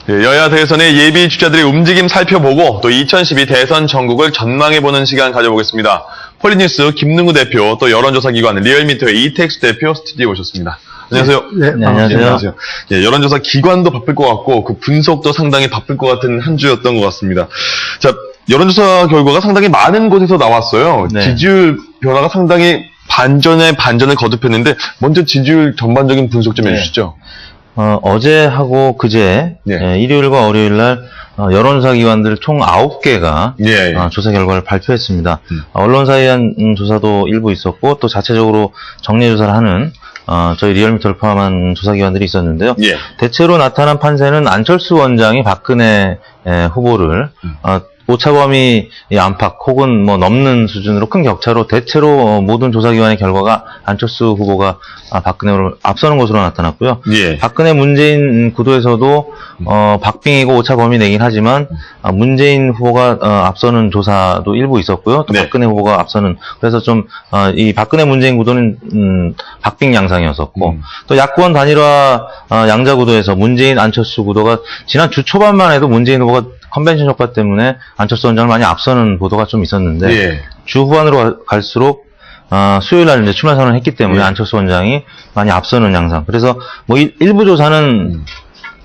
여야 대선의 예비 주자들의 움직임 살펴보고 또 2012 대선 전국을 전망해보는 시간 가져보겠습니다. 폴리뉴스 김능우 대표, 또 여론조사기관 리얼미터의 이택수 대표 스튜디오에 오셨습니다. 안녕하세요. 네, 안녕하세요. 여론조사 기관도 바쁠 것 같고 그 분석도 상당히 바쁠 것 같은 한 주였던 것 같습니다. 자, 여론조사 결과가 상당히 많은 곳에서 나왔어요. 네. 지지율 변화가 상당히 반전을 거듭했는데 먼저 지지율 전반적인 분석 좀 해주시죠. 어제하고 그제 일요일과 월요일날 여론조사 기관들 총 9개가 조사 결과를 발표했습니다. 언론사에 의한 조사도 일부 있었고 또 자체적으로 정례조사를 하는 저희 리얼미터를 포함한 조사기관들이 있었는데요. 대체로 나타난 판세는 안철수 원장이 박근혜 후보를 오차범위 안팎 혹은 뭐 넘는 수준으로 큰 격차로 대체로 모든 조사기관의 결과가 안철수 후보가 박근혜를 앞서는 것으로 나타났고요. 박근혜 문재인 구도에서도 박빙이고 오차범위 내긴 하지만 문재인 후보가 앞서는 조사도 일부 있었고요. 또 박근혜 후보가 앞서는, 그래서 좀 이 박근혜 문재인 구도는 박빙 양상이었었고 또 야권 단일화 양자 구도에서 문재인 안철수 구도가 지난 주 초반만 해도 문재인 후보가 컨벤션 효과 때문에 안철수 원장을 많이 앞서는 보도가 좀 있었는데 주 후반으로 갈수록 수요일 날 이제 출마 선언을 했기 때문에 안철수 원장이 많이 앞서는 양상. 그래서 뭐 일부 조사는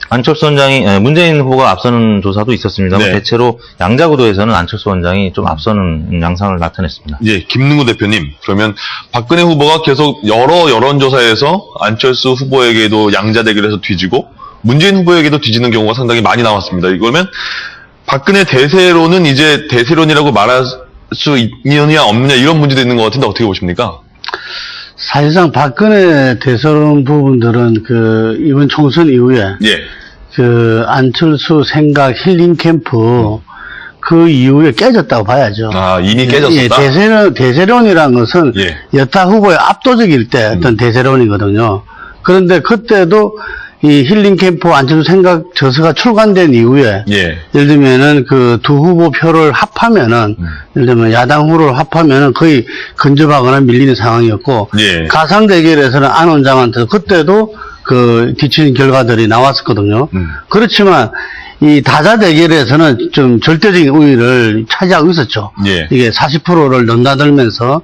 안철수 원장이 문재인 후보가 앞서는 조사도 있었습니다만 대체로 양자 구도에서는 안철수 원장이 좀 앞서는 양상을 나타냈습니다. 김능우 대표님, 그러면 박근혜 후보가 계속 여러 여론조사에서 안철수 후보에게도 양자 대결에서 뒤지고 문재인 후보에게도 뒤지는 경우가 상당히 많이 나왔습니다. 이거면 박근혜 대세론은 이제 대세론이라고 말할 수 있느냐 없느냐 이런 문제도 있는 것 같은데 어떻게 보십니까? 사실상 박근혜 대선 부분들은 이번 총선 이후에 안철수 생각 힐링 캠프 그 이후에 깨졌다고 봐야죠. 이미 깨졌었다? 대세론이라는 것은 여타 후보의 압도적일 때 어떤 대세론이거든요. 그런데 그때도 이 힐링 캠프 안철수 생각 저서가 출간된 이후에 예를 들면은 그 두 후보 표를 합하면은 예를 들면 야당 후보를 합하면은 거의 근접하거나 밀리는 상황이었고 가상 대결에서는 안 원장한테 그때도 뒤치는 결과들이 나왔었거든요. 그렇지만 이 다자 대결에서는 좀 절대적인 우위를 차지하고 있었죠. 이게 40%를 넘나들면서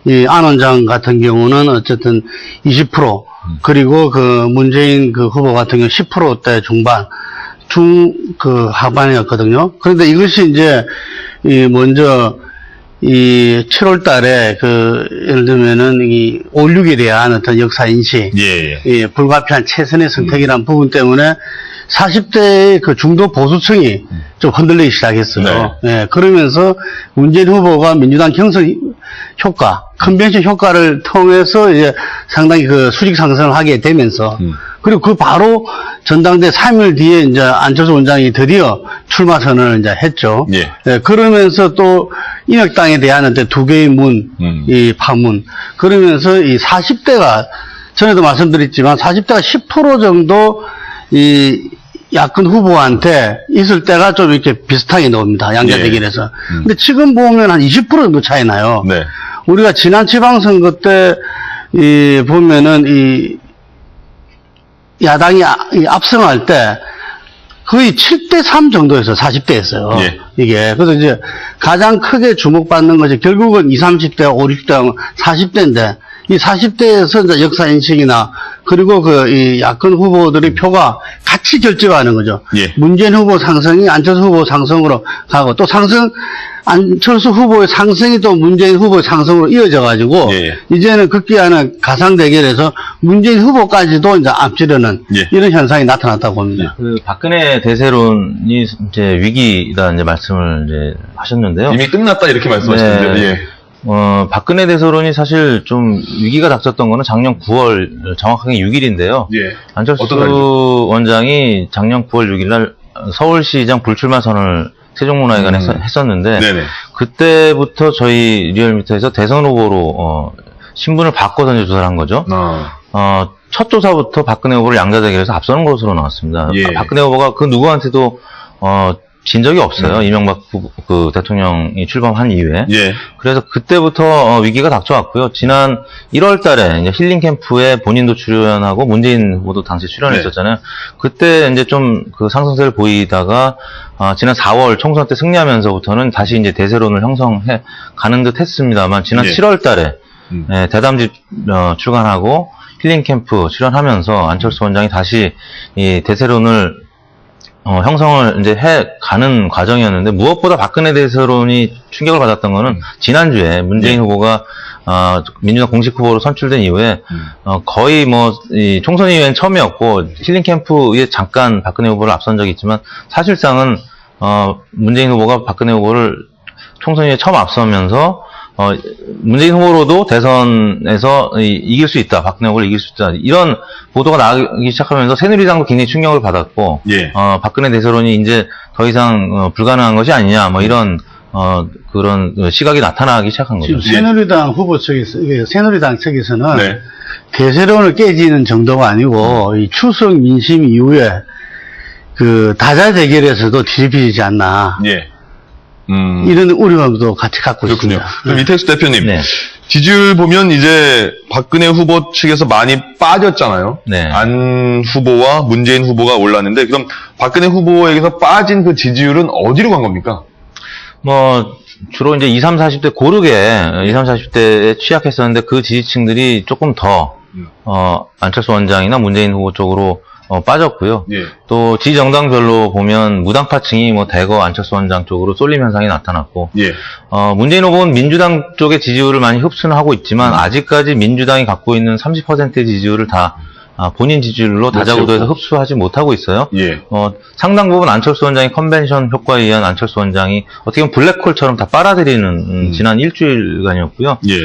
이 안 원장 같은 경우는 어쨌든 20%, 그리고 문재인 후보 같은 경우 10%대 중반, 하반이었거든요. 그런데 이것이 이제, 먼저, 7월 달에 예를 들면은 5.16에 대한 어떤 역사 인식, 불가피한 최선의 선택이라는 부분 때문에 40대의 중도 보수층이 좀 흔들리기 시작했어요. 그러면서 문재인 후보가 민주당 경선 효과, 컨벤션 효과를 통해서 이제 상당히 수직 상승을 하게 되면서, 그리고 바로 전당대 3일 뒤에 이제 안철수 원장이 드디어 출마 선언을 이제 했죠. 그러면서 또 인혁당에 대한 어떤 두 개의 파문. 그러면서 이 40대가, 전에도 말씀드렸지만 40대가 10% 정도 야권 후보한테 있을 때가 좀 이렇게 비슷하게 나옵니다. 양자 대결에서. 근데 지금 보면 한 20% 정도 차이 나요. 우리가 지난 지방선거 때, 보면은 야당이 압승할 때 거의 7대3 정도에서 40대였어요. 이게. 그래서 이제 가장 크게 주목받는 것이 결국은 20, 30대, 50, 60대, 40대인데 이 40대에서 이제 역사 인식이나 그리고 이 야권 후보들의 표가 같이 결집하는 거죠. 문재인 후보 상승이 안철수 후보 상승으로 가고 또 안철수 후보의 상승이 또 문재인 후보의 상승으로 이어져 가지고 이제는 극기하는 가상 대결에서 문재인 후보까지도 이제 앞지르는 이런 현상이 나타났다고 봅니다. 박근혜 대세론이 이제 위기다 이제 말씀을 이제 하셨는데요. 이미 끝났다 이렇게 말씀하셨는데. 박근혜 대세론이 사실 좀 위기가 닥쳤던 거는 작년 9월 정확하게 6일인데요. 안철수 원장이 작년 9월 6일 날 서울시장 불출마 선언을 세종문화회관에 했었는데 그때부터 저희 리얼미터에서 대선 후보로 신분을 바꿔서 이제 조사를 한 거죠. 첫 조사부터 박근혜 후보를 양자 대결에서 앞서는 것으로 나왔습니다. 박근혜 후보가 그 누구한테도 진 적이 없어요. 이명박 그 대통령이 출범한 이후에. 예. 그래서 그때부터 위기가 닥쳐왔고요. 지난 1월 달에 이제 힐링 캠프에 본인도 출연하고 문재인 후보도 당시 출연했었잖아요. 그때 이제 좀 그 상승세를 보이다가 지난 4월 총선 때 승리하면서부터는 다시 이제 대세론을 형성해 가는 듯 했습니다만 지난 7월 달에 대담집 출간하고 힐링 캠프 출연하면서 안철수 원장이 다시 이 대세론을 형성을 이제 해 가는 과정이었는데 무엇보다 박근혜 대세론이 충격을 받았던 거는 지난주에 문재인 후보가 민주당 공식 후보로 선출된 이후에 거의 뭐 이 총선 이후엔 처음이었고 힐링 캠프에 잠깐 박근혜 후보를 앞선 적이 있지만 사실상은 문재인 후보가 박근혜 후보를 총선 이후에 처음 앞서면서 문재인 후보로도 대선에서 이길 수 있다, 박근혜 후보를 이길 수 있다, 이런 보도가 나오기 시작하면서 새누리당도 굉장히 충격을 받았고, 예. 박근혜 대세론이 이제 더 이상 불가능한 것이 아니냐, 뭐 이런 그런 시각이 나타나기 시작한 거죠. 지금 새누리당 후보 측에서, 새누리당 측에서는 네. 대세론을 깨지는 정도가 아니고 이 추석 민심 이후에 그 다자 대결에서도 뒤집히지 않나. 예. 이런 우려감도 같이 갖고 그렇군요. 있습니다. 그럼 이택수 대표님, 네. 지지율 보면 이제 박근혜 후보 측에서 많이 빠졌잖아요. 네. 안 후보와 문재인 후보가 올랐는데, 그럼 박근혜 후보에게서 빠진 그 지지율은 어디로 간 겁니까? 뭐 주로 이제 20, 30, 40대 고르게 20, 40대에 취약했었는데 그 지지층들이 조금 더 안철수 원장이나 문재인 후보 쪽으로 빠졌고요. 예. 또 지정당별로 보면 무당파층이 뭐 대거 안철수 원장 쪽으로 쏠림 현상이 나타났고, 예. 문재인 후보는 민주당 쪽의 지지율을 많이 흡수는 하고 있지만 아직까지 민주당이 갖고 있는 30%의 지지율을 다 본인 지지율로 다자구도에서 흡수하지 못하고 있어요. 예. 상당 부분 안철수 원장의 컨벤션 효과에 의한 안철수 원장이 어떻게 보면 블랙홀처럼 다 빨아들이는 지난 일주일간이었고요. 예.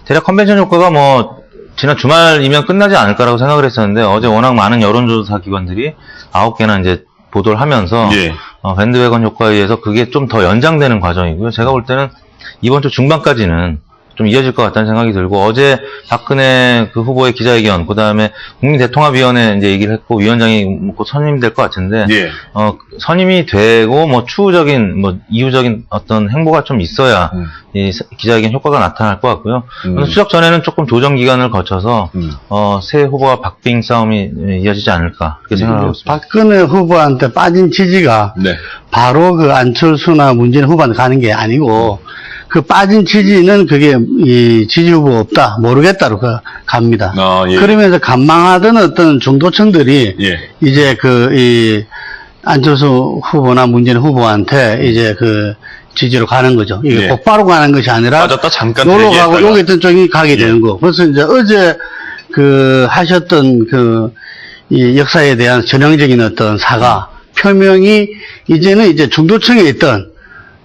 대략 컨벤션 효과가 뭐 지난 주말이면 끝나지 않을까라고 생각을 했었는데 어제 워낙 많은 여론조사 기관들이 9개나 이제 보도를 하면서 예. 밴드웨건 효과에 의해서 그게 좀 더 연장되는 과정이고요. 제가 볼 때는 이번 주 중반까지는 좀 이어질 것 같다는 생각이 들고, 어제 박근혜 그 후보의 기자회견, 그 다음에 국민대통합위원회 이제 얘기를 했고, 위원장이 곧 선임이 될 것 같은데, 예. 선임이 되고, 뭐, 추후적인, 뭐, 이후적인 어떤 행보가 좀 있어야, 이 기자회견 효과가 나타날 것 같고요. 추석 전에는 조금 조정 기간을 거쳐서, 새 후보와 박빙 싸움이 이어지지 않을까, 그렇게 생각하고 있습니다. 박근혜 후보한테 빠진 지지가, 네. 바로 그 안철수나 문재인 후보한테 가는 게 아니고, 그 빠진 지지는 그게 이 지지 후보가 없다, 모르겠다로 갑니다. 예. 그러면서 간망하던 어떤 중도층들이 예. 이제 이 안철수 후보나 문재인 후보한테 이제 그 지지로 가는 거죠. 이게 예. 곧바로 가는 것이 아니라 빠졌다 잠깐 놀러 가고 여기 있던 쪽이 가게 되는 거. 그래서 이제 어제 그 하셨던 이 역사에 대한 전형적인 어떤 사과 표명이 이제는 이제 중도층에 있던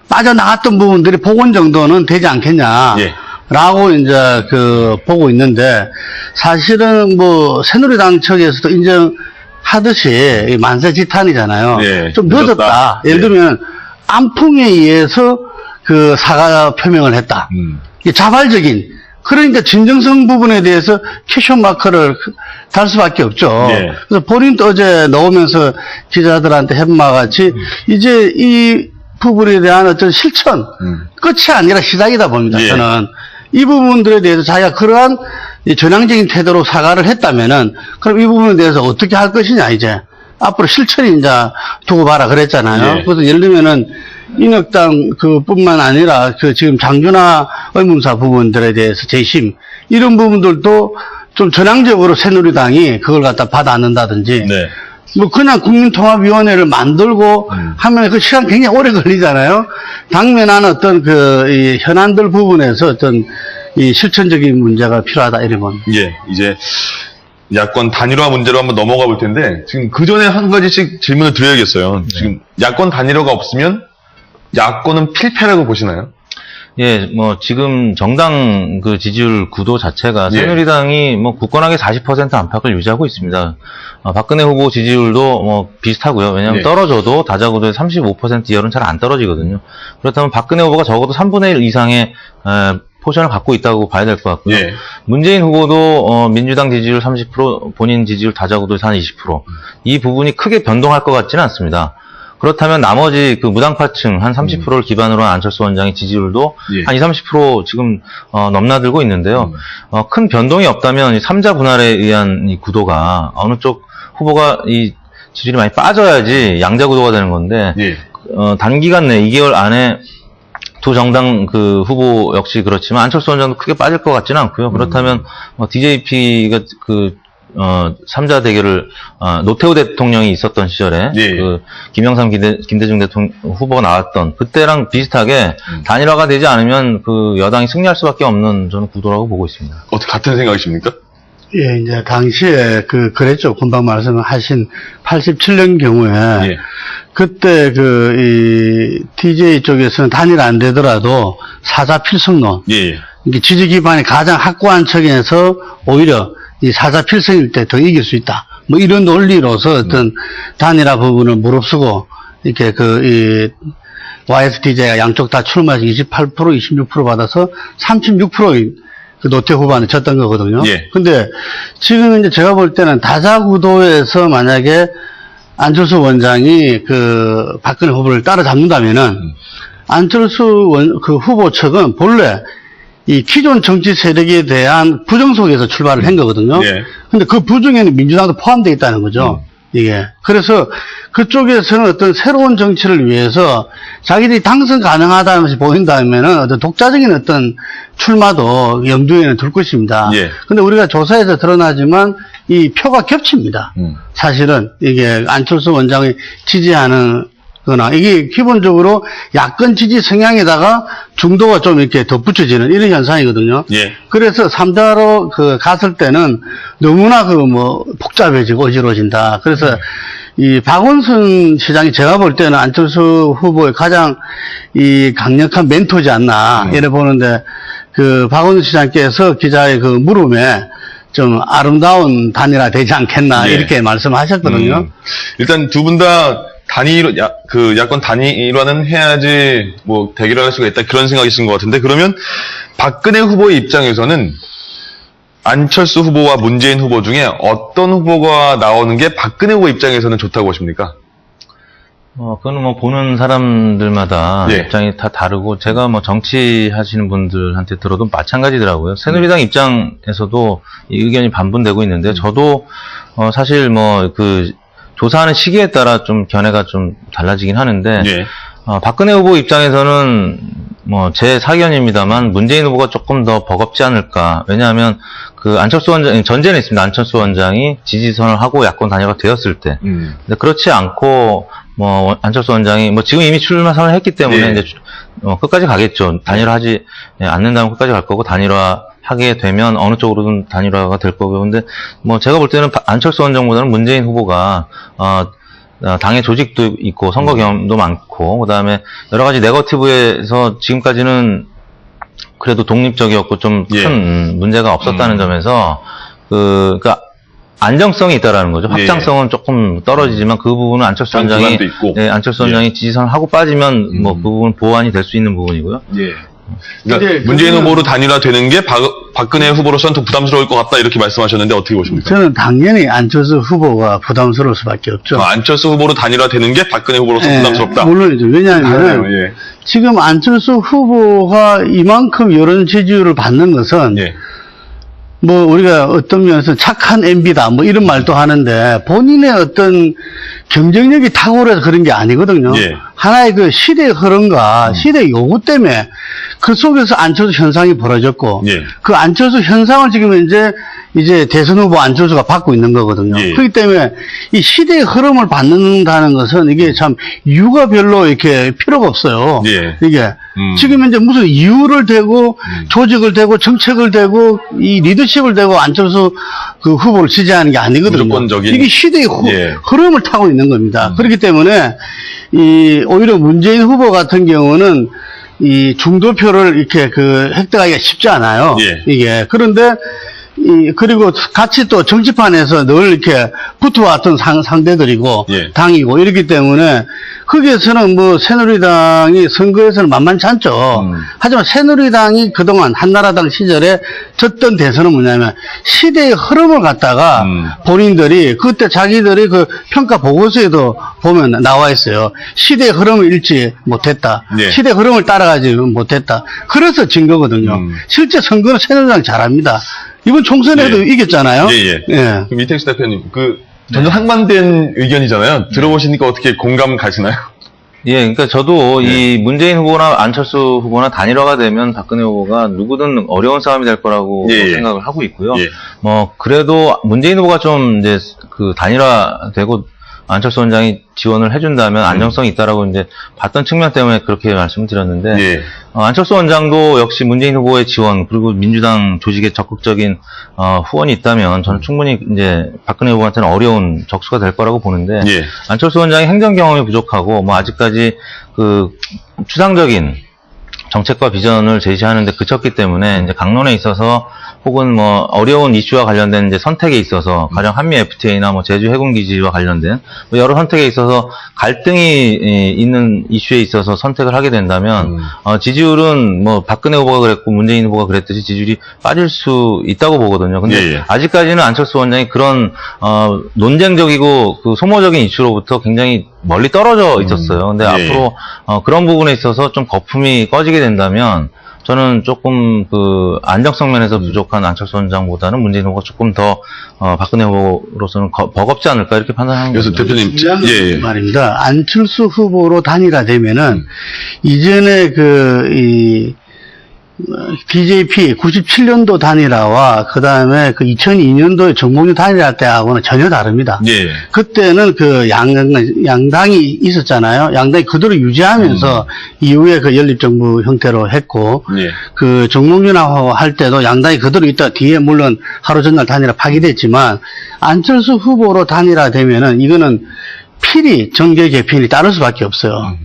빠져나갔던 부분들이 복원 정도는 되지 않겠냐. 예. 라고 이제 보고 있는데, 사실은 뭐 새누리당 측에서도 인정하듯이 만세지탄이잖아요. 예. 좀 늦었다. 예를 들면 안풍에 의해서 그 사과 표명을 했다. 이게 자발적인, 그러니까 진정성 부분에 대해서 퀘션 마크를 달 수밖에 없죠. 예. 그래서 본인도 어제 나오면서 기자들한테 해마같이 이제 이 부분에 대한 어떤 실천, 끝이 아니라 시작이다 봅니다. 예. 저는 이 부분들에 대해서 자기가 그러한 전향적인 태도로 사과를 했다면은, 그럼 이 부분에 대해서 어떻게 할 것이냐, 이제 앞으로 실천이 이제 두고 봐라 그랬잖아요. 예. 그래서 예를 들면은 인혁당 뿐만 아니라 지금 장준하 의문사 부분들에 대해서 재심, 이런 부분들도 좀 전향적으로 새누리당이 그걸 갖다 받아안는다든지, 네. 뭐 그냥 국민통합위원회를 만들고 하면 그 시간 굉장히 오래 걸리잖아요. 당면한 어떤 이 현안들 부분에서 어떤 이 실천적인 문제가 필요하다 이러면. 예, 이제 야권 단일화 문제로 한번 넘어가 볼 텐데, 지금 그 전에 한 가지씩 질문을 드려야겠어요. 네. 지금 야권 단일화가 없으면 야권은 필패라고 보시나요? 예, 뭐 지금 정당 그 지지율 구도 자체가 예. 새누리당이 뭐 굳건하게 40% 안팎을 유지하고 있습니다. 박근혜 후보 지지율도 뭐 비슷하고요. 왜냐하면 예. 떨어져도 다자구도의 35% 이하로는 잘 안 떨어지거든요. 그렇다면 박근혜 후보가 적어도 3분의 1 이상의 포션을 갖고 있다고 봐야 될 것 같고요. 예. 문재인 후보도 민주당 지지율 30%, 본인 지지율 다자구도에서 한 20%. 이 부분이 크게 변동할 것 같지는 않습니다. 그렇다면 나머지 그 무당파층 한 30%를 기반으로 한 안철수 원장의 지지율도 한 20, 30% 지금 넘나들고 있는데요. 큰 변동이 없다면 이 3자 분할에 의한 이 구도가 어느 쪽 후보가 이 지지율이 많이 빠져야지 양자 구도가 되는 건데 단기간 내 2개월 안에 두 정당 그 후보 역시 그렇지만 안철수 원장도 크게 빠질 것 같지는 않고요. 그렇다면 DJP가 그 3자 대결을 노태우 대통령이 있었던 시절에 그 김영삼 김대중 대통령 후보가 나왔던 그때랑 비슷하게 단일화가 되지 않으면 그 여당이 승리할 수밖에 없는 저는 구도라고 보고 있습니다. 어떻게 같은 생각이십니까? 예, 이제 당시에 그랬죠. 금방 말씀하신 87년 경우에 그때 이 DJ 쪽에서는 단일 안 되더라도 사자 필승론. 이게 지지 기반이 가장 확고한 척에서 오히려 이 사자 필승일 때 더 이길 수 있다. 뭐 이런 논리로서 어떤 단일화 부분을 무릅쓰고 이렇게 YSDJ가 양쪽 다 출마해서 28%, 26% 받아서 36%의 그 노태우 후보한테 졌던 거거든요. 근데 지금 이제 제가 볼 때는 다자구도에서 만약에 안철수 원장이 그 박근혜 후보를 따라잡는다면은 안철수 후보 측은 본래 이 기존 정치 세력에 대한 부정 속에서 출발을 한 거거든요. 근데 그 부정에는 민주당도 포함되어 있다는 거죠. 이게. 그래서 그쪽에서는 어떤 새로운 정치를 위해서 자기들이 당선 가능하다는 것이 보인다면은 어떤 독자적인 어떤 출마도 염두에는 둘 것입니다. 근데 우리가 조사에서 드러나지만 이 표가 겹칩니다. 사실은 이게 안철수 원장이 지지하는 거나 이게 기본적으로 야권 지지 성향에다가 중도가 좀 이렇게 덧붙여지는 이런 현상이거든요. 그래서 3자로 갔을 때는 너무나 복잡해지고 어지러워진다. 그래서 이 박원순 시장이 제가 볼 때는 안철수 후보의 가장 이 강력한 멘토지 않나 이래 보는데 그 박원순 시장께서 기자의 그 물음에 좀 아름다운 단일화 되지 않겠나 이렇게 말씀하셨거든요. 일단 두 분 다 야권 단일화는 해야지 뭐 대결을 할 수가 있다 그런 생각이신 것 같은데 그러면 박근혜 후보의 입장에서는 안철수 후보와 문재인 후보 중에 어떤 후보가 나오는 게 박근혜 후보 입장에서는 좋다고 보십니까? 그거는 뭐 보는 사람들마다 입장이 다 다르고 제가 뭐 정치하시는 분들한테 들어도 마찬가지더라고요. 새누리당 입장에서도 이 의견이 반분되고 있는데 저도 사실 뭐 조사하는 시기에 따라 좀 견해가 좀 달라지긴 하는데 박근혜 후보 입장에서는 뭐 제 사견입니다만 문재인 후보가 조금 더 버겁지 않을까. 왜냐하면 그 안철수 원장 전제는 있습니다. 안철수 원장이 지지선을 하고 야권 단일화가 되었을 때. 근데 그렇지 않고 뭐 안철수 원장이 뭐 지금 이미 출마 선언을 했기 때문에 이제 끝까지 가겠죠. 단일화하지 않는다면 끝까지 갈 거고 단일화 하게 되면 어느 쪽으로든 단일화가 될 거고요. 근데 뭐 제가 볼 때는 안철수 원장보다는 문재인 후보가 당의 조직도 있고 선거 경험도 많고 그다음에 여러 가지 네거티브에서 지금까지는 그래도 독립적이었고 좀 큰 문제가 없었다는 점에서 그러니까 안정성이 있다라는 거죠. 확장성은 조금 떨어지지만 그 부분은 안철수 원장이 안철수 원장이 지지선을 하고 빠지면 뭐 그 부분 보완이 될 수 있는 부분이고요. 그러니까 문재인 후보로 단일화되는 게 박근혜 후보로서는 더 부담스러울 것 같다 이렇게 말씀하셨는데 어떻게 보십니까? 저는 당연히 안철수 후보가 부담스러울 수밖에 없죠. 안철수 후보로 단일화되는 게 박근혜 후보로서 부담스럽다. 물론이죠. 왜냐하면 지금 안철수 후보가 이만큼 여론 지지율을 받는 것은 뭐 우리가 어떤 면에서 착한 MB다 뭐 이런 말도 하는데 본인의 어떤 경쟁력이 탁월해서 그런 게 아니거든요. 하나의 그 시대의 흐름과 시대의 요구 때문에 그 속에서 안철수 현상이 벌어졌고 그 안철수 현상을 지금 이제 대선 후보 안철수가 받고 있는 거거든요. 그렇기 때문에 이 시대의 흐름을 받는다는 것은 이게 참 이유가 별로 이렇게 필요가 없어요. 이게 지금 이제 무슨 이유를 대고 조직을 대고 정책을 대고 이 리더십을 대고 안철수 그 후보를 지지하는 게 아니거든요. 무조건적인. 이게 시대의 흐름을 타고 있는 겁니다. 그렇기 때문에 오히려 문재인 후보 같은 경우는 이 중도표를 이렇게 획득하기가 쉽지 않아요. 이게. 그런데 그리고 같이 또 정치판에서 늘 이렇게 붙어왔던 상대들이고, 예. 당이고, 이렇기 때문에, 거기에서는 뭐, 새누리당이 선거에서는 만만치 않죠. 하지만 새누리당이 그동안 한나라당 시절에 졌던 대선은 뭐냐면, 시대의 흐름을 갖다가 본인들이, 그때 자기들이 그 평가 보고서에도 보면 나와 있어요. 시대의 흐름을 잃지 못했다. 예. 시대의 흐름을 따라가지 못했다. 그래서 진 거거든요. 실제 선거는 새누리당 잘합니다. 이번 총선에도 예. 이겼잖아요. 예. 예. 그럼 이택수 대표님, 전혀 상반된 의견이잖아요. 들어보시니까 어떻게 공감 가시나요? 예, 그러니까 저도 이 문재인 후보나 안철수 후보나 단일화가 되면 박근혜 후보가 누구든 어려운 싸움이 될 거라고 생각을 하고 있고요. 예. 뭐 그래도 문재인 후보가 좀 이제 그 단일화되고 안철수 원장이 지원을 해준다면 안정성이 있다라고 이제 봤던 측면 때문에 그렇게 말씀을 드렸는데, 예. 안철수 원장도 역시 문재인 후보의 지원, 그리고 민주당 조직에 적극적인, 후원이 있다면 저는 충분히 이제 박근혜 후보한테는 어려운 적수가 될 거라고 보는데, 예. 안철수 원장이 행정 경험이 부족하고, 뭐 아직까지 그 추상적인 정책과 비전을 제시하는데 그쳤기 때문에 이제 강론에 있어서 혹은 뭐 어려운 이슈와 관련된 이제 선택에 있어서 가령 한미 FTA나 뭐 제주 해군 기지와 관련된 뭐 여러 선택에 있어서 갈등이 있는 이슈에 있어서 선택을 하게 된다면 지지율은 뭐 박근혜 후보가 그랬고 문재인 후보가 그랬듯이 지지율이 빠질 수 있다고 보거든요. 근데 아직까지는 안철수 원장이 그런 논쟁적이고 그 소모적인 이슈로부터 굉장히 멀리 떨어져 있었어요. 근데 앞으로 그런 부분에 있어서 좀 거품이 꺼지게 된다면 저는 조금 그 안정성 면에서 부족한 안철수 원장보다는 문재인 후보가 조금 더 박근혜 후보로서는 버겁지 않을까 이렇게 판단합니다. 그래서 대표님, 중요한 말입니다. 안철수 후보로 단일화되면은 이전에 DJP 97년도 단일화와 그 다음에 그 2002년도에 정몽준 단일화 때하고는 전혀 다릅니다. 예. 그때는 그 양당이 있었잖아요. 양당이 그대로 유지하면서 이후에 그 연립정부 형태로 했고, 그 정몽준하고 할 때도 양당이 그대로 있다 뒤에 물론 하루 전날 단일화 파기됐지만 안철수 후보로 단일화 되면은 이거는 필히 정계 개편이 따를 수밖에 없어요.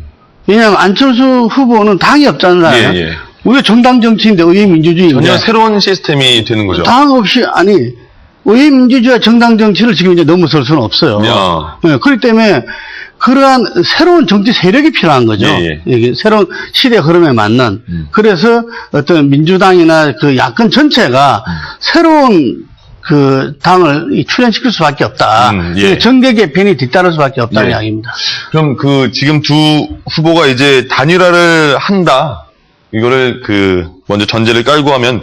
왜냐하면 안철수 후보는 당이 없잖아요. 우리가 정당 정치인데 의회민주주의인데 전혀 새로운 시스템이 되는 거죠. 당 없이 의회민주주의와 정당 정치를 지금 이제 넘어설 수는 없어요. 네, 그렇기 때문에 그러한 새로운 정치 세력이 필요한 거죠. 이게 새로운 시대 흐름에 맞는. 그래서 어떤 민주당이나 그 야권 전체가 새로운 그 당을 출연시킬 수밖에 없다. 정계 개편이 뒤따를 수밖에 없다는 이야기입니다. 그럼 지금 두 후보가 이제 단일화를 한다. 이거를 먼저 전제를 깔고 하면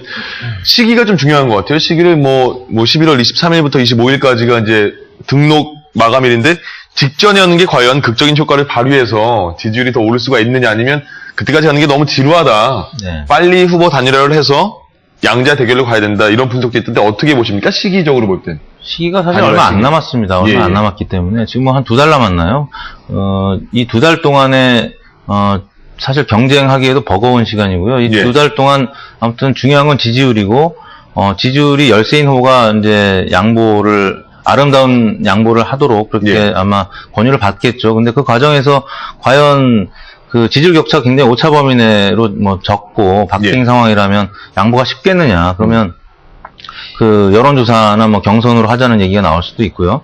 시기가 좀 중요한 것 같아요. 시기를 뭐 11월 23일부터 25일까지가 이제 등록 마감일인데 직전에 하는 게 과연 극적인 효과를 발휘해서 지지율이 더 오를 수가 있느냐 아니면 그때까지 하는 게 너무 지루하다. 빨리 후보 단일화를 해서 양자 대결로 가야 된다. 이런 분석도 있던데 어떻게 보십니까? 시기적으로 볼 땐. 시기가 사실 얼마 안 남았습니다. 얼마 안 남았기 때문에 지금 뭐 한 2달 남았나요? 이 2달 동안에 사실 경쟁하기에도 버거운 시간이고요. 이 2달 동안 아무튼 중요한 건 지지율이고, 지지율이 열세인 후보가 이제 아름다운 양보를 하도록 그렇게 아마 권유를 받겠죠. 근데 그 과정에서 과연 그 지지율 격차가 굉장히 오차 범위 내로 뭐 적고 박빙 상황이라면 양보가 쉽겠느냐. 그러면 그 여론조사나 뭐 경선으로 하자는 얘기가 나올 수도 있고요.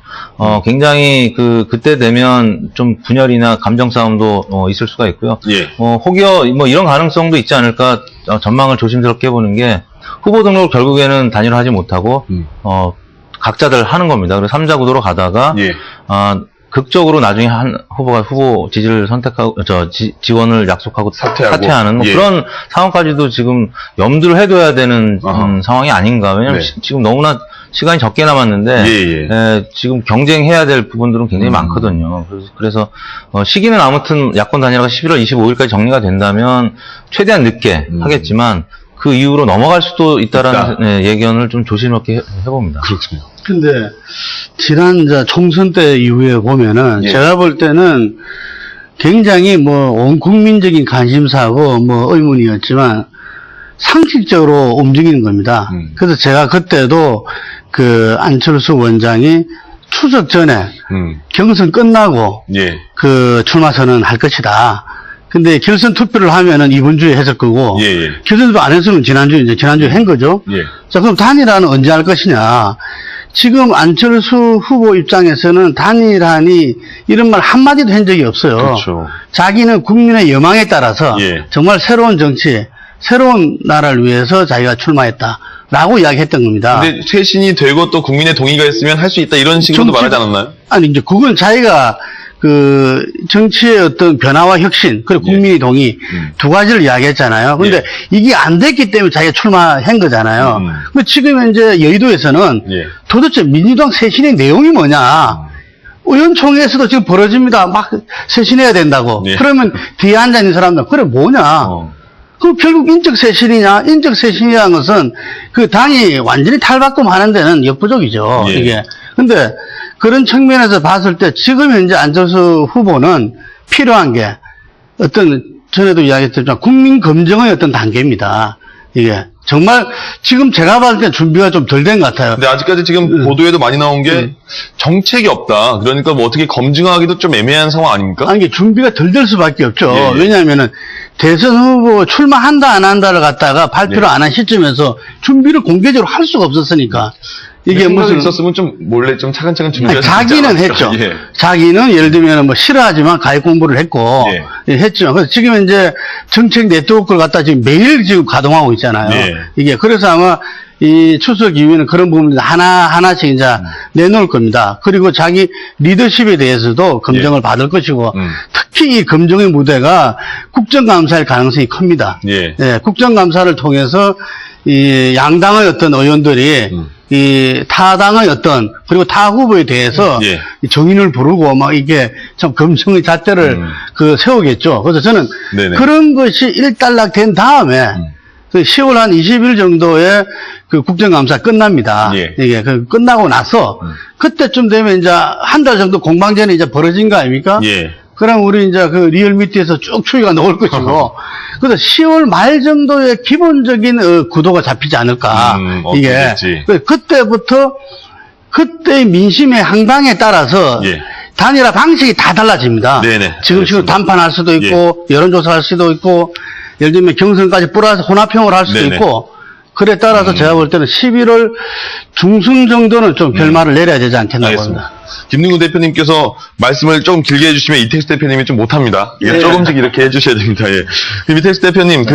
굉장히 그때 되면 좀 분열이나 감정 싸움도 있을 수가 있고요. 혹여 뭐 이런 가능성도 있지 않을까 전망을 조심스럽게 해보는 게 후보 등록을 결국에는 단일화하지 못하고 각자들 하는 겁니다. 그래서 3자 구도로 가다가 극적으로 나중에 한 후보가 후보 지지를 선택하고 지원을 약속하고 사퇴하는 뭐 그런 상황까지도 지금 염두를 해둬야 되는 상황이 아닌가. 왜냐하면 지금 너무나 시간이 적게 남았는데 지금 경쟁해야 될 부분들은 굉장히 많거든요. 그래서 시기는 아무튼 야권 단일화가 11월 25일까지 정리가 된다면 최대한 늦게 하겠지만 그 이후로 넘어갈 수도 있다라는 예견을 좀 조심스럽게 해봅니다. 그렇습니다. 근데 지난 총선 때 이후에 보면은 제가 볼 때는 굉장히 뭐 온 국민적인 관심사고 뭐 의문이었지만 상식적으로 움직이는 겁니다. 그래서 제가 그때도 그 안철수 원장이 추석 전에 경선 끝나고 그 출마 선언할 것이다. 근데 결선 투표를 하면은 이번 주에 했을 거고, 결선 투표 안 했으면 지난주에 한 거죠. 자, 그럼 단일화는 언제 할 것이냐. 지금 안철수 후보 입장에서는 단일화니 이런 말 한마디도 한 적이 없어요. 그렇죠. 자기는 국민의 여망에 따라서 정말 새로운 정치, 새로운 나라를 위해서 자기가 출마했다라고 이야기했던 겁니다. 근데 쇄신이 되고 또 국민의 동의가 있으면 할 수 있다 이런 식으로도 말하지 않았나요? 아니, 이제 그건 자기가 그 정치의 어떤 변화와 혁신, 그리고 국민의 동의 두 가지를 이야기했잖아요. 근데 이게 안 됐기 때문에 자기가 출마한 거잖아요. 근데 지금 현재 여의도에서는 도대체 민주당 쇄신의 내용이 뭐냐. 의원총회에서도 지금 벌어집니다. 막 쇄신해야 된다고. 그러면 뒤에 앉아있는 사람들, 그래 뭐냐. 그럼 결국 인적 쇄신이냐? 인적 쇄신이라는 것은 그 당이 완전히 탈바꿈하는 데는 역부족이죠. 이게. 근데 그런 측면에서 봤을 때 지금 현재 안철수 후보는 필요한 게 어떤 전에도 이야기했지만 국민 검증의 어떤 단계입니다. 이게 정말 지금 제가 봤을 때 준비가 좀 덜 된 것 같아요. 근데 아직까지 지금 보도에도 많이 나온 게 정책이 없다. 그러니까 뭐 어떻게 검증하기도 좀 애매한 상황 아닙니까? 아니, 이게 준비가 덜 될 수밖에 없죠. 왜냐하면은 대선 후보 출마한다 안 한다를 갖다가 발표를 안 한 시점에서 준비를 공개적으로 할 수가 없었으니까. 이게 무슨 있었으면 좀 몰래 좀 차근차근 준비를 자기는 했죠. 자기는 예를 들면 뭐 싫어하지만 가입 공부를 했고 했죠. 그래서 지금 이제 정책 네트워크를 갖다 지금 매일 지금 가동하고 있잖아요. 이게 그래서 아마 이 추석 이후에는 그런 부분들 하나씩 이제 내놓을 겁니다. 그리고 자기 리더십에 대해서도 검증을 받을 것이고 특히 이 검증의 무대가 국정감사일 가능성이 큽니다. 국정감사를 통해서 이 양당의 어떤 의원들이 이 타당의 어떤 그리고 타 후보에 대해서 정인을 부르고 막 이게 참 검증의 잣대를 그 세우겠죠. 그래서 저는 그런 것이 일단락된 다음에 그 10월 한 20일 정도에 그 국정감사 끝납니다. 이게 그 끝나고 나서 그때쯤 되면 이제 한 달 정도 공방전이 이제 벌어진 거 아닙니까? 그럼 우리 이제 그 리얼미터에서 쭉 추이가 나올 것이고, 그래서 10월 말 정도의 기본적인 구도가 잡히지 않을까. 이게. 그때부터, 그때의 민심의 항방에 따라서 단일화 방식이 다 달라집니다. 지금 단판할 수도 있고, 여론조사 할 수도 있고, 예를 들면 경선까지 플러스 혼합형을 할 수도 있고, 그래 따라서 제가 볼 때는 11월 중순 정도는 좀 결말을 내려야 되지 않겠나 봅니다. 김능구 대표님께서 말씀을 좀 길게 해주시면 이택수 대표님이 좀 못합니다. 조금씩 이렇게 해주셔야 됩니다. 이택수 대표님,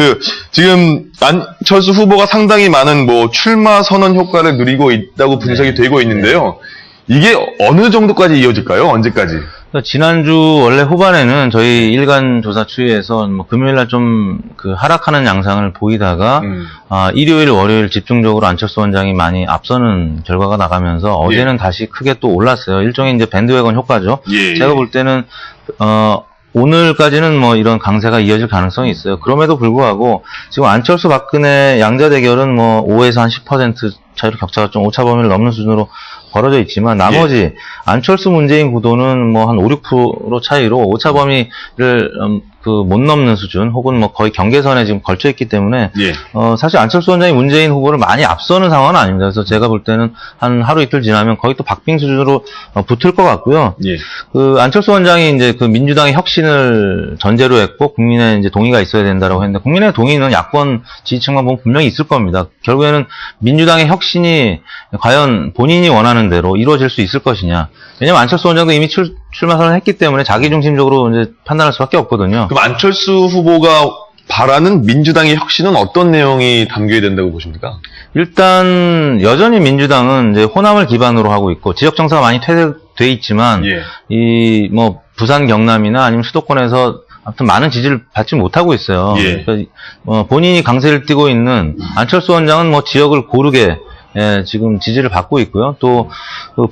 지금 안철수 후보가 상당히 많은 뭐 출마 선언 효과를 누리고 있다고 분석이 되고 있는데요. 이게 어느 정도까지 이어질까요? 언제까지? 지난주 원래 후반에는 저희 일간 조사 추이에서 뭐 금요일날 좀 그 하락하는 양상을 보이다가 일요일, 월요일 집중적으로 안철수 원장이 많이 앞서는 결과가 나가면서 어제는 다시 크게 또 올랐어요. 일종의 이제 밴드웨건 효과죠. 제가 볼 때는 오늘까지는 뭐 이런 강세가 이어질 가능성이 있어요. 그럼에도 불구하고 지금 안철수 박근혜 양자 대결은 뭐 5에서 한 10% 차이로 격차가 좀 오차 범위를 넘는 수준으로 벌어져 있지만 나머지 안철수 문재인 구도는 뭐 한 5, 6% 차이로 오차 범위를 못 넘는 수준 혹은 뭐 거의 경계선에 지금 걸쳐 있기 때문에 사실 안철수 원장이 문재인 후보를 많이 앞서는 상황은 아닙니다. 그래서 제가 볼 때는 한 하루 이틀 지나면 거의 또 박빙 수준으로 붙을 것 같고요. 그 안철수 원장이 이제 그 민주당의 혁신을 전제로 했고 국민의 이제 동의가 있어야 된다라고 했는데 국민의 동의는 야권 지지층만 보면 분명히 있을 겁니다. 결국에는 민주당의 혁신이 과연 본인이 원하는 대로 이루어질 수 있을 것이냐. 왜냐면 안철수 원장도 이미 출마 선언을 했기 때문에 자기중심적으로 이제 판단할 수밖에 없거든요. 그럼 안철수 후보가 바라는 민주당의 혁신은 어떤 내용이 담겨야 된다고 보십니까? 일단 여전히 민주당은 이제 호남을 기반으로 하고 있고 지역 정서가 많이 퇴색돼 있지만 이 뭐 부산 경남이나 아니면 수도권에서 아무튼 많은 지지를 받지 못하고 있어요. 그러니까 본인이 강세를 띠고 있는 안철수 원장은 뭐 지역을 고르게 지금 지지를 받고 있고요. 또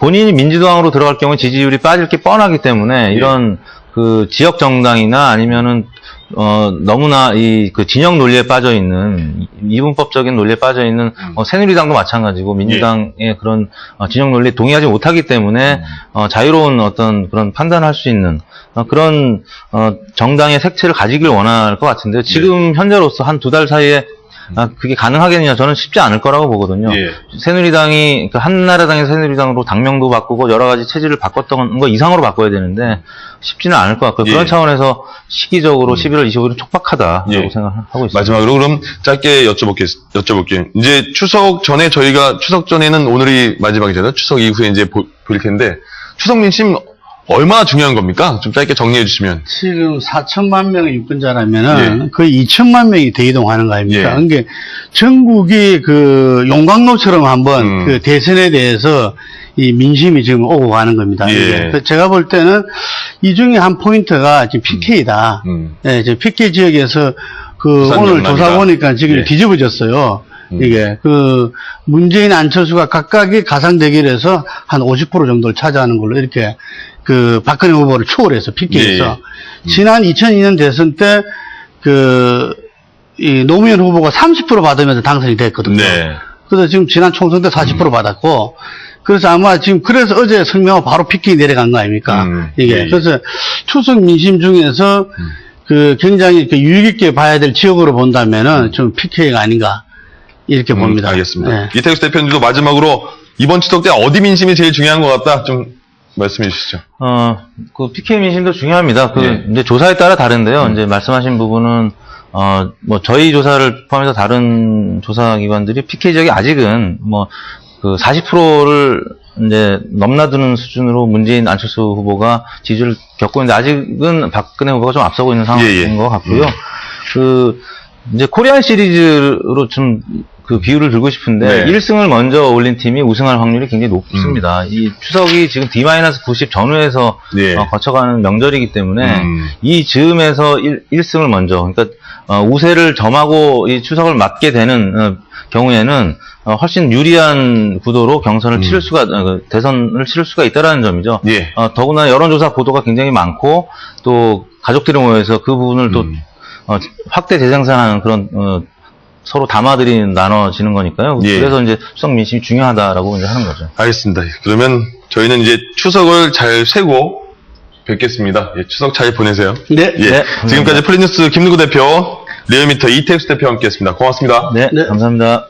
본인이 민주당으로 들어갈 경우에 지지율이 빠질 게 뻔하기 때문에 이런 그 지역 정당이나 아니면은 너무나 그 진영 논리에 빠져 있는 이분법적인 논리에 빠져 있는 새누리당도 마찬가지고 민주당의 그런 진영 논리에 동의하지 못하기 때문에 자유로운 어떤 그런 판단할 수 있는 그런 정당의 색채를 가지길 원할 것 같은데요. 지금 현재로서 한 2달 사이에 그게 가능하겠느냐 저는 쉽지 않을 거라고 보거든요. 예. 새누리당이 한나라당에서 새누리당으로 당명도 바꾸고 여러 가지 체질을 바꿨던 거 이상으로 바꿔야 되는데 쉽지는 않을 것 같고요. 예. 그런 차원에서 시기적으로 11월 25일은 촉박하다라고 예. 생각하고 있습니다. 마지막으로 그럼 짧게 여쭤볼게요. 이제 추석 전에 추석 전에는 오늘이 마지막이잖아요. 추석 이후에 이제 볼 텐데 추석 민심 얼마나 중요한 겁니까? 좀 짧게 정리해 주시면. 지금 4천만 명의 유권자라면은 예. 거의 2천만 명이 대이동하는 거 아닙니까? 예. 그러니까 전국이 그 용광로처럼 한번 그 대선에 대해서 이 민심이 지금 오고 가는 겁니다. 예. 그래서 제가 볼 때는 이 중에 한 포인트가 지금 PK다. 예, 지금 PK 지역에서 그 부산 오늘 영남이다. 조사 보니까 지금 예. 뒤집어졌어요. 이게 그 문재인 안철수가 각각이 가상 대결에서 한 50% 정도를 차지하는 걸로 이렇게 그 박근혜 후보를 추월해서 PK에서 지난 2002년 대선 때 그 이 노무현 후보가 30% 받으면서 당선이 됐거든요. 네. 그래서 지금 지난 총선 때 40% 받았고 그래서 아마 지금 그래서 어제 성명하고 바로 PK 내려간 거 아닙니까? 이게 예. 그래서 추석 민심 중에서 그 굉장히 그 유익 있게 봐야 될 지역으로 본다면은 좀 PK가 아닌가 이렇게 봅니다. 알겠습니다. 네. 이태규 대표님도 마지막으로 이번 추석 때 어디 민심이 제일 중요한 것 같다 좀 말씀해 주시죠. 그 PK 민심도 중요합니다. 예. 이제 조사에 따라 다른데요. 이제 말씀하신 부분은 뭐 저희 조사를 포함해서 다른 조사 기관들이 PK 지역이 아직은 뭐 그 40%를 이제 넘나드는 수준으로 문재인 안철수 후보가 지지를 겪고 있는데 아직은 박근혜 후보가 좀 앞서고 있는 상황인 것 같고요. 그 이제 코리안 시리즈로 좀 그 비율을 들고 싶은데 1승을 먼저 올린 팀이 우승할 확률이 굉장히 높습니다. 이 추석이 지금 D-90 전후에서 거쳐가는 명절이기 때문에 이 즈음에서 1승을 먼저 그러니까 우세를 점하고 이 추석을 맞게 되는 경우에는 훨씬 유리한 구도로 경선을 치를 수가 대선을 치를 수가 있다라는 점이죠. 더구나 여론조사 보도가 굉장히 많고 또 가족들이 모여서 그 부분을 또 확대 재생산하는 그런 서로 담아들이 나눠지는 거니까요. 그래서 이제 추석 민심이 중요하다라고 이제 하는 거죠. 알겠습니다. 그러면 저희는 이제 추석을 잘 쇠고 뵙겠습니다. 추석 잘 보내세요. 네. 네, 지금까지 플리뉴스 김누구 대표, 리얼미터 이태규 대표와 함께했습니다. 고맙습니다. 네, 감사합니다.